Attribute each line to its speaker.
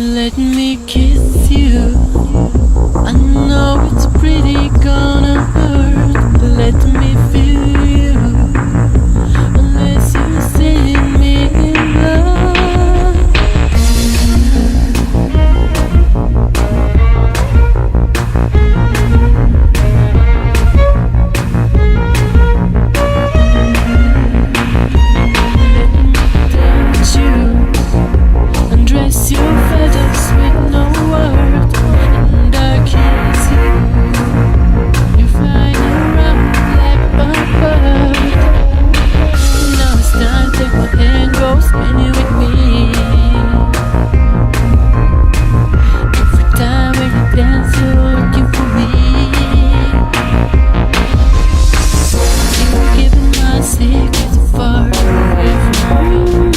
Speaker 1: Let me kiss you. I know it's pretty gonna hurt. Let me feel you. Unless you send me in love. Undress your feathers with no word, and I kiss you. You fly around like a bird. Now it's time, take my hand, go spinning with me. Every time when you dance, you're looking for me. You're giving my secrets far away from you.